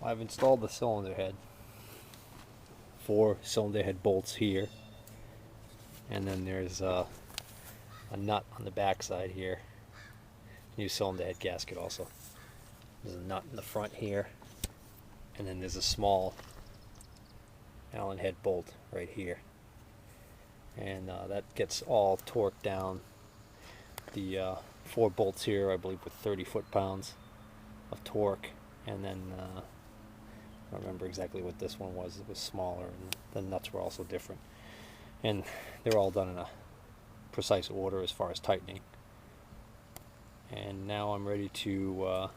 I've installed the cylinder head, 4 cylinder head bolts here, and then there's a nut on the back side here. New cylinder head gasket also. There's a nut in the front here, and then there's a small Allen head bolt right here, and that gets all torqued down. The 4 bolts here, I believe, with 30 foot-pounds of torque, and then I don't remember exactly what this one was. It was smaller, and the nuts were also different, and they're all done in a precise order as far as tightening. And now I'm ready to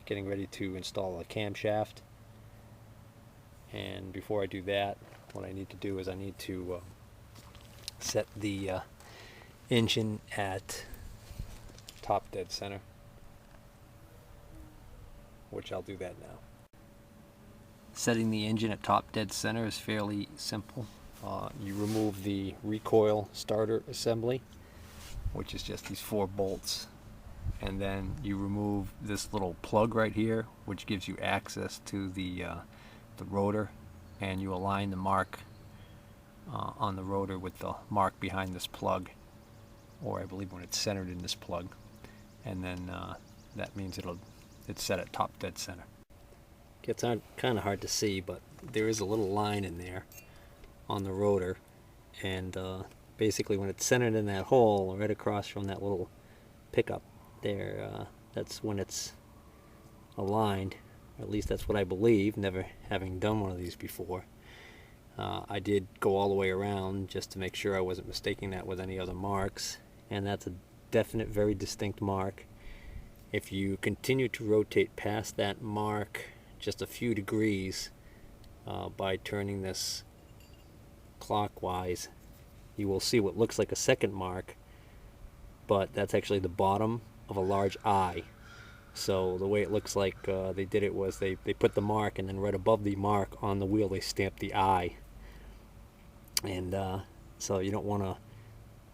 getting ready to install a camshaft. And before I do that, what I need to do is I need to set the engine at top dead center, which I'll do that now. Setting the engine at top dead center is fairly simple. You remove the recoil starter assembly, which is just these 4 bolts, and then you remove this little plug right here, which gives you access to the rotor, and you align the mark on the rotor with the mark behind this plug, or I believe when it's centered in this plug, and then that means it's set at top dead center. It's kind of hard to see, but there is a little line in there on the rotor, and basically when it's centered in that hole right across from that little pickup there, that's when it's aligned. At least that's what I believe, never having done one of these before. I did go all the way around just to make sure I wasn't mistaking that with any other marks, and that's a definite, very distinct mark. If you continue to rotate past that mark just a few degrees by turning this clockwise, you will see what looks like a second mark, but that's actually the bottom of a large eye. So the way it looks like they did it was they put the mark, and then right above the mark on the wheel they stamped the eye. And so you don't want to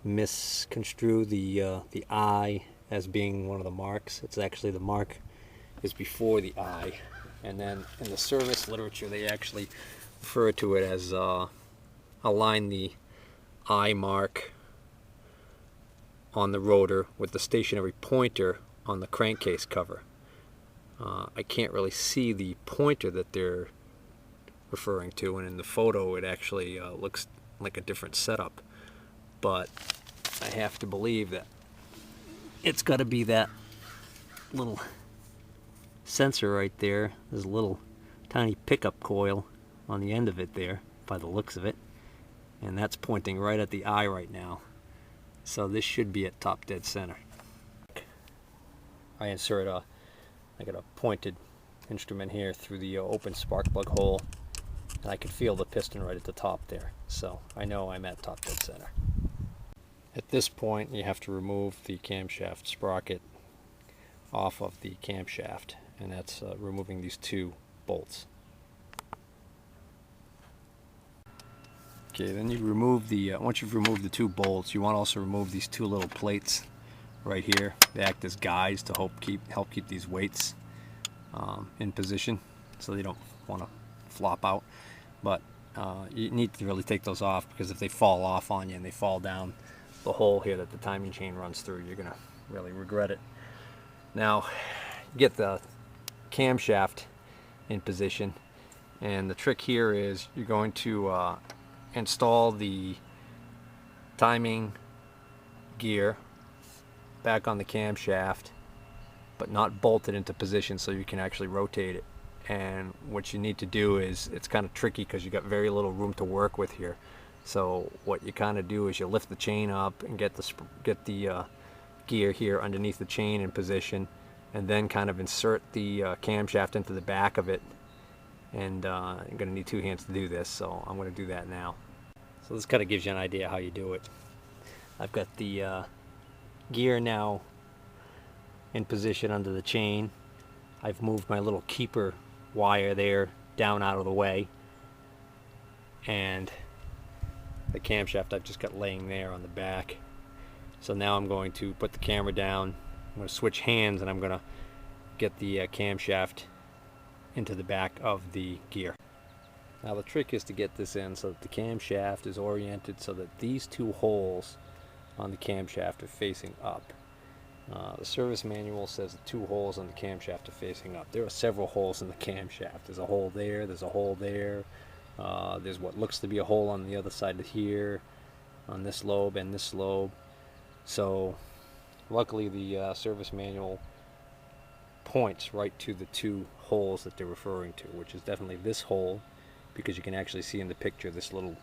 misconstrue the eye as being one of the marks. It's actually, the mark is before the eye. And then in the service literature they actually refer to it as align the eye mark on the rotor with the stationary pointer on the crankcase cover. I can't really see the pointer that they're referring to, and in the photo it actually looks like a different setup, but I have to believe that it's got to be that little sensor right there. There's a little tiny pickup coil on the end of it there by the looks of it, and that's pointing right at the eye right now. So this should be at top dead center. I got a pointed instrument here through the open spark plug hole, and I can feel the piston right at the top there. So I know I'm at top dead center. At this point you have to remove the camshaft sprocket off of the camshaft, and that's removing these 2 bolts. Okay, then you remove the, once you've removed the 2 bolts, you want to also remove these 2 little plates right here. They act as guides to help keep these weights in position, so they don't want to flop out. But you need to really take those off, because if they fall off on you and they fall down the hole here that the timing chain runs through, you're gonna really regret it. Now, get the camshaft in position, and the trick here is you're going to install the timing gear back on the camshaft, but not bolt it into position so you can actually rotate it. And what you need to do is, it's kind of tricky because you got very little room to work with here. So what you kind of do is you lift the chain up and get the gear here underneath the chain in position, and then kind of insert the camshaft into the back of it. And I'm going to need 2 hands to do this, so I'm going to do that now. So this kind of gives you an idea how you do it. I've got the gear now in position under the chain. I've moved my little keeper wire there down out of the way, and the camshaft I've just got laying there on the back. So now I'm going to put the camera down, I'm going to switch hands, and I'm going to get the camshaft into the back of the gear. Now the trick is to get this in so that the camshaft is oriented so that these two holes on the camshaft are facing up. The service manual says the two holes on the camshaft are facing up. There are several holes in the camshaft. There's a hole there, there's a hole there, there's what looks to be a hole on the other side of here, on this lobe and this lobe. So luckily the service manual points right to the two holes that they're referring to, which is definitely this hole, because you can actually see in the picture this little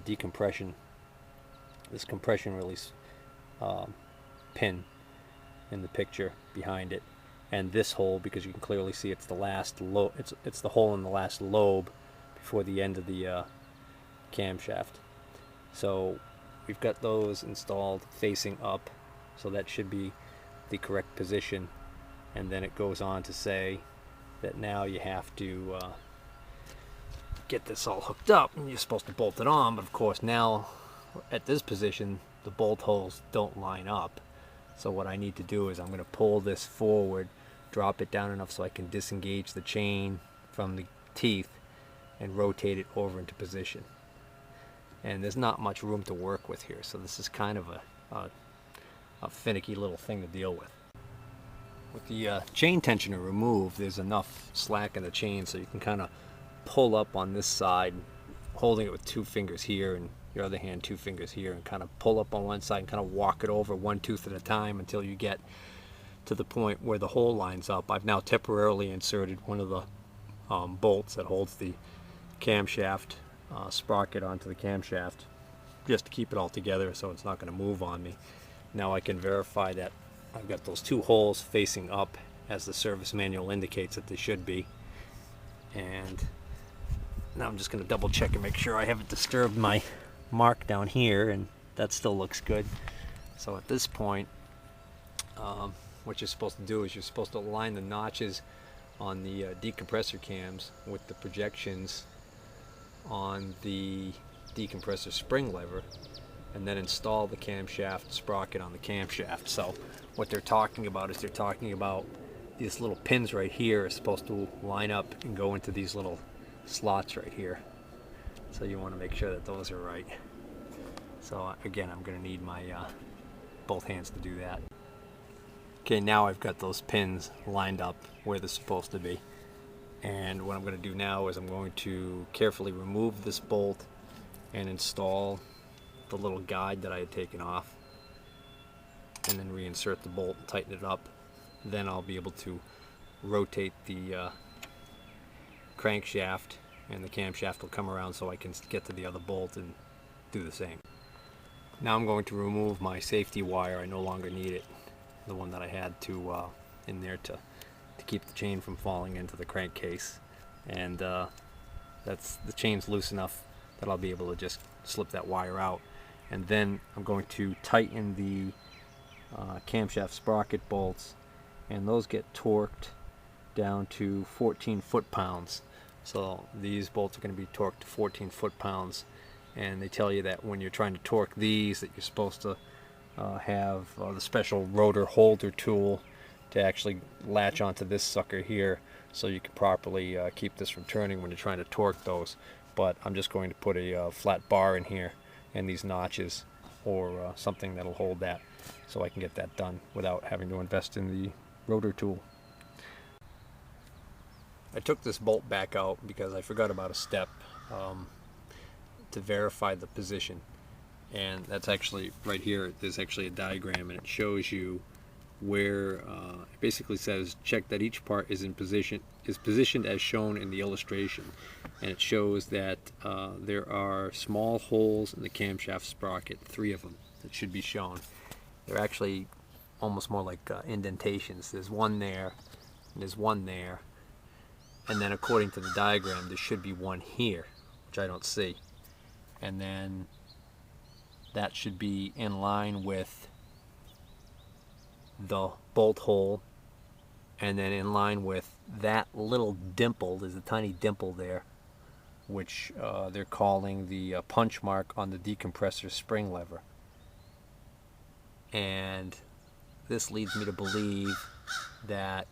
decompression, this compression release pin in the picture behind it, and this hole because you can clearly see it's the last it's the hole in the last lobe before the end of the camshaft. So we've got those installed facing up, so that should be the correct position. And then it goes on to say that now you have to get this all hooked up, and you're supposed to bolt it on, but of course now at this position the bolt holes don't line up. So what I need to do is I'm going to pull this forward, drop it down enough so I can disengage the chain from the teeth and rotate it over into position. And there's not much room to work with here, so this is kind of a finicky little thing to deal with. With the chain tensioner removed, there's enough slack in the chain so you can kind of pull up on this side, holding it with 2 fingers here and your other hand 2 fingers here, and kind of pull up on one side and kind of walk it over one tooth at a time until you get to the point where the hole lines up. I've now temporarily inserted one of the bolts that holds the camshaft sprocket onto the camshaft, just to keep it all together so it's not going to move on me. Now I can verify that I've got those 2 holes facing up as the service manual indicates that they should be. And now I'm just going to double check and make sure I haven't disturbed my mark down here, and that still looks good. So at this point, what you're supposed to do is you're supposed to align the notches on the decompressor cams with the projections on the decompressor spring lever, and then install the camshaft sprocket on the camshaft. So what they're talking about is they're talking about these little pins right here are supposed to line up and go into these little slots right here. So you want to make sure that those are right. So again, I'm going to need my both hands to do that. Okay, now I've got those pins lined up where they're supposed to be. And what I'm going to do now is I'm going to carefully remove this bolt and install the little guide that I had taken off, and then reinsert the bolt and tighten it up. Then I'll be able to rotate the crankshaft, and the camshaft will come around so I can get to the other bolt and do the same. Now I'm going to remove my safety wire. I no longer need it, the one that I had to in there to keep the chain from falling into the crankcase. And that's, the chain's loose enough that I'll be able to just slip that wire out. And then I'm going to tighten the camshaft sprocket bolts, and those get torqued down to 14 foot-pounds. So these bolts are going to be torqued to 14 foot-pounds, and they tell you that when you're trying to torque these, that you're supposed to have the special rotor holder tool to actually latch onto this sucker here so you can properly keep this from turning when you're trying to torque those. But I'm just going to put a flat bar in here and these notches, or something that'll hold that, so I can get that done without having to invest in the rotor tool. I took this bolt back out because I forgot about a step to verify the position, and that's actually right here. There's actually a diagram, and it shows you where it basically says check that each part is positioned as shown in the illustration, and it shows that there are small holes in the camshaft sprocket, 3 of them that should be shown. They're actually almost more like indentations. There's one there, and there's one there, and then according to the diagram there should be one here, which I don't see, and then that should be in line with the bolt hole, and then in line with that little dimple, there's a tiny dimple there, which they're calling the punch mark on the decompressor spring lever. And this leads me to believe that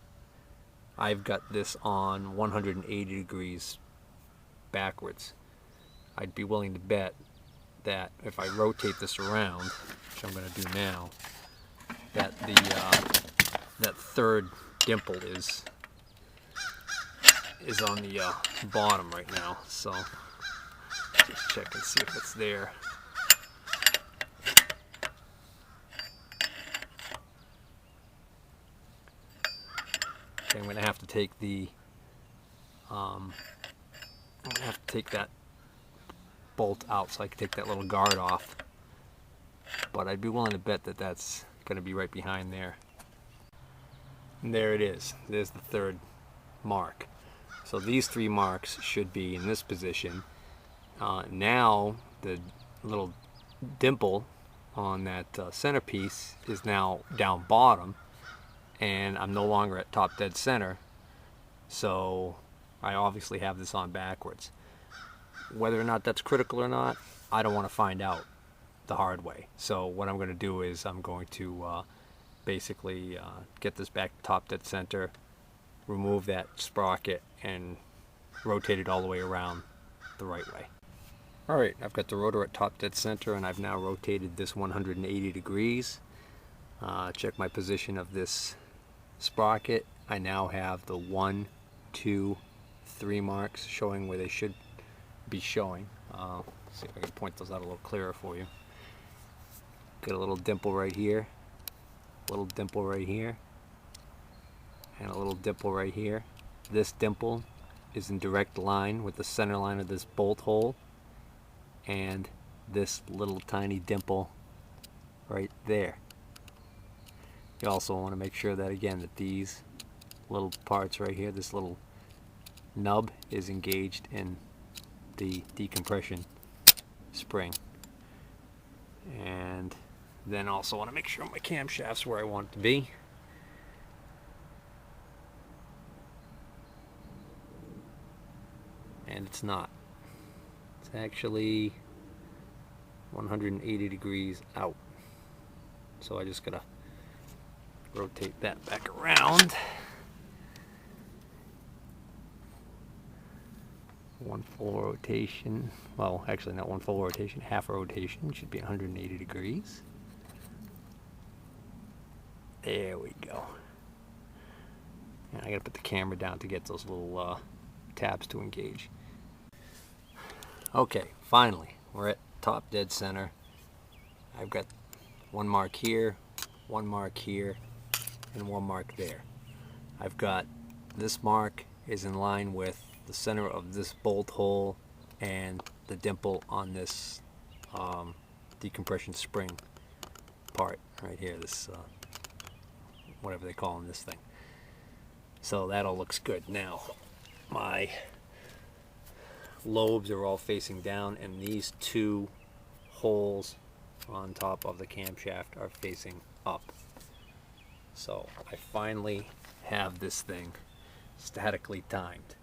I've got this on 180 degrees backwards. I'd be willing to bet that if I rotate this around, which I'm going to do now, that that third dimple is on the bottom right now. So just check and see if it's there. Okay, I'm going to have to take that bolt out so I can take that little guard off. But I'd be willing to bet that that's going to be right behind there. And there it is. There's the third mark. So these three marks should be in this position. Now the little dimple on that centerpiece is now down bottom, and I'm no longer at top dead center, so I obviously have this on backwards. Whether or not that's critical or not, I don't want to find out the hard way. So what I'm going to do is I'm going to basically get this back to top dead center, remove that sprocket, and rotate it all the way around the right way. Alright, I've got the rotor at top dead center, and I've now rotated this 180 degrees. Check my position of this sprocket. I now have the 1, 2, 3 marks showing where they should be showing. See if I can point those out a little clearer for you. Get a little dimple right here, a little dimple right here, and a little dimple right here. This dimple is in direct line with the center line of this bolt hole, and this little tiny dimple right there. You also want to make sure that, again, that these little parts right here, this little nub, is engaged in the decompression spring. And then also want to make sure my camshaft's where I want it to be. And it's not. It's actually 180 degrees out. So I just gotta rotate that back around. One full rotation. Well, actually not one full rotation, half a rotation. Should be 180 degrees. There we go. And I gotta put the camera down to get those little tabs to engage. Okay, finally, we're at top dead center. I've got one mark here, one mark here, and one mark there. I've got this mark is in line with the center of this bolt hole and the dimple on this decompression spring part right here, this whatever they call this thing. So that all looks good. Now my lobes are all facing down, and these two holes on top of the camshaft are facing up. So I finally have this thing statically timed.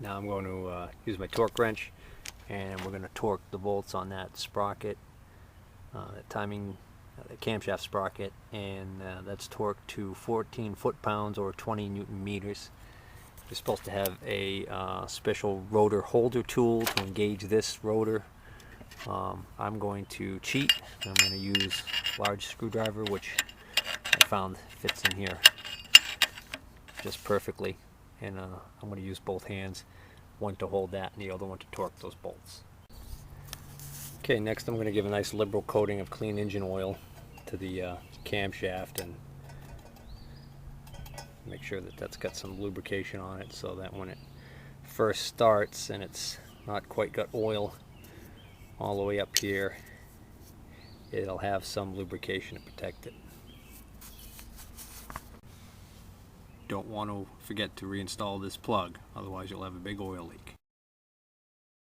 Now I'm going to use my torque wrench, and we're going to torque the bolts on that sprocket, the camshaft sprocket, and that's torqued to 14 foot-pounds or 20 Newton meters. You're supposed to have a special rotor holder tool to engage this rotor. I'm going to cheat. I'm going to use a large screwdriver, which I found fits in here just perfectly. And I'm going to use both hands, one to hold that and the other one to torque those bolts. Okay, next I'm going to give a nice liberal coating of clean engine oil to the camshaft, and make sure that that's got some lubrication on it, so that when it first starts and it's not quite got oil all the way up here, it'll have some lubrication to protect it. Don't want to forget to reinstall this plug, otherwise you'll have a big oil leak.